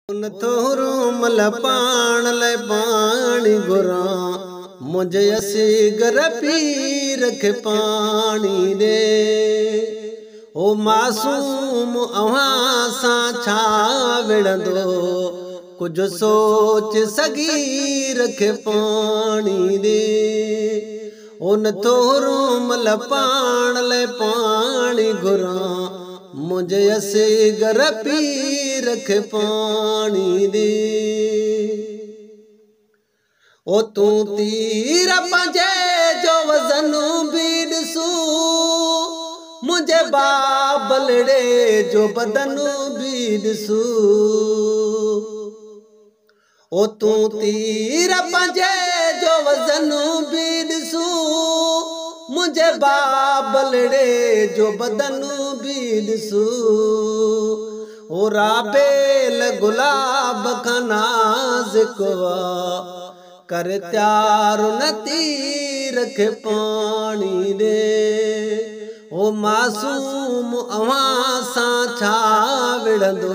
उन थोरो मल पाण लाइ पाणी घुरां मुंहिंजे असीगर पीर खे पाणी ॾे। ओ मासूम अव्हां सां छा विढ़ंदो, कुझु सोच सगीर खे पाणी ॾे। उन थोरो मल पाण लाइ पाणी घुरां मुंहिंजे असीगर पीर खे पाणी ॾे। ओ तूं तीर पंहिंजे जो वज़न बि ॾिसूं, मुंहिंजे बाबलड़े जो बदन बि ॾिसूं। ओ तूं तीर पंहिंजे जो वज़न बि ॾिसूं, मुंहिंजे बाबलड़े जो बदन बि ॾिसूं। ओ राबेल गुलाब खां नाज़ुक कर त्यार न तीर खे पाणी ॾे। ओ मासूम अव्हां सां छा विढ़ंदो,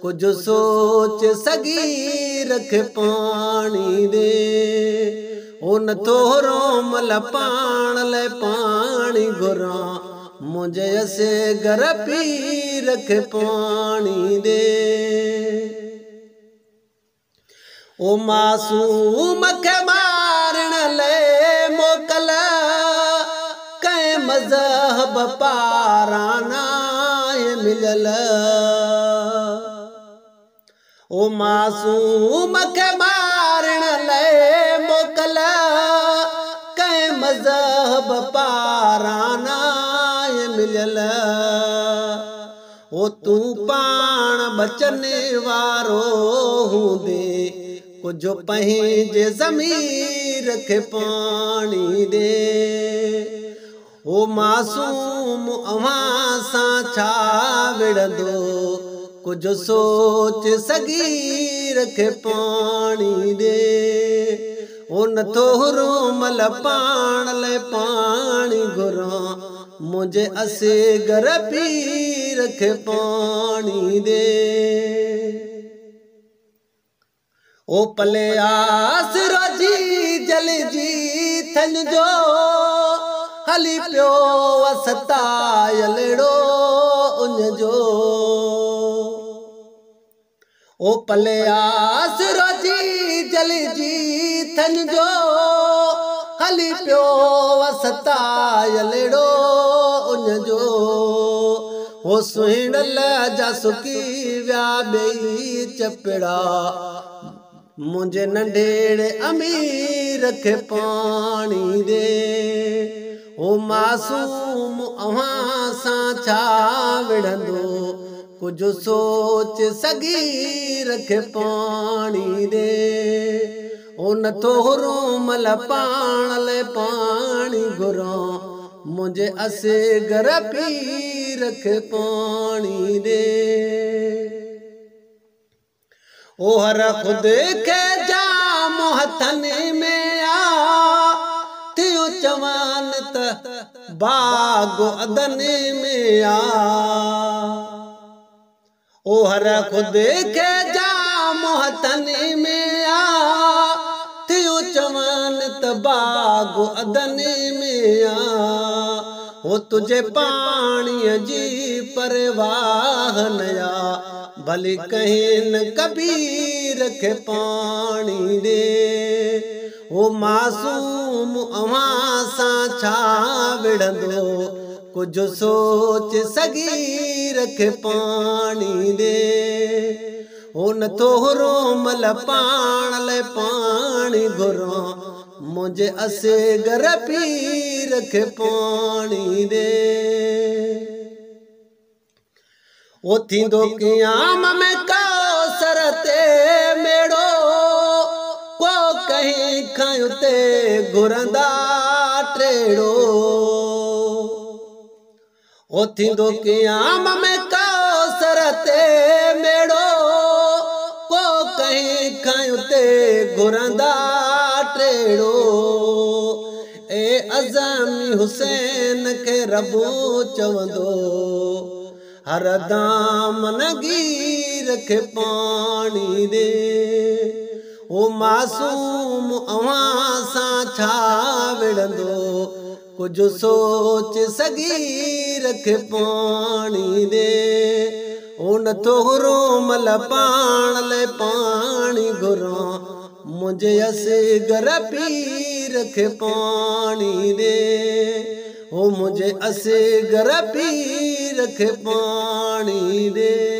कुझु सोच सगीर खे पाणी ॾे। उन थोरो मल पाण लाइ पाणी घुरां मुंहिंजे असीगर पीर खे पाणी ॾे। ओ मासूम खे मारण लाइ मोकल कंहिं मज़हब पारां नाहे मिलियल। ओ मासूम खे मारण लाइ मोकल कंहिं मज़हब पारां नाहे मिलियल। ओ तूं पाण बचने वारो हूंदे, कुझु पंहिंजे ज़मीर खे पाणी ॾे। ओ मासूम अव्हां सां छा विढ़ंदो, कुझु सोच सगीर खे पाणी ॾे। उन थोरो मल पाण लाइ पाणी घुरां मुंहिंजे असीगर पीर खे पाणी ॾे। ओ पले आसरो जी जलिजी थन जो हली पियो सतायलड़ो उन जो। ओ पले आसरो जी जलिजी थन जो हली पियो सतायलड़ो उन जो। ओ सुहिणल जा सुकी विया ॿई चपड़ा मुंहिंजे नंढेड़े अमीर खे पाणी ॾे। ओ मासूम अव्हां सां छा विढ़ंदो, कुझु सोच सगीर खे पाणी ॾे। उन थोरो मल पाण लाइ पाणी घुरां मुंहिंजे असीगर पीर खे पाणी ॾे। ओ हर ख़ुदि खे जाम हथनि में आ, थियो चवान त बाग़ अदनि में आ। ओ हर ख़ुदि खे जाम हथनि में आ, थियो चवान त बाग़ अदनि में आ। ओ तुझे पाणीअ जी परवाह न आ, भली कहिन कबीर खे पाणी ॾे। ओ मासूम अव्हां सां छा विढ़ंदो, कुझु सोच सगीर खे पाणी ॾे। उन थोरो मल पाण लाइ पाणी घुरां मुंहिंजे असीगर पीर खे पाणी ॾे। ओ थींदो क़याम में कौसर ते मेड़ो, को कहीं खां उते घुरंदा टेड़ो। ओ थींदो क़याम में कौसर ते मेड़ो, को कहीं खां उते घुरंदा टेड़ो। ए अज़मी हुसैन खे रबो चवंदो, हर दामन गीर रखे पानी दे। ओ मासूम अवां सां छा विढ़ंदो, कुछ सोच सगी रखे पानी दे। ओ नथो घुरो पाण ले पानी घुरो, मुझे असगर पी रखे पानी दे। ओ मुझे असगर पी रखे पानी दे।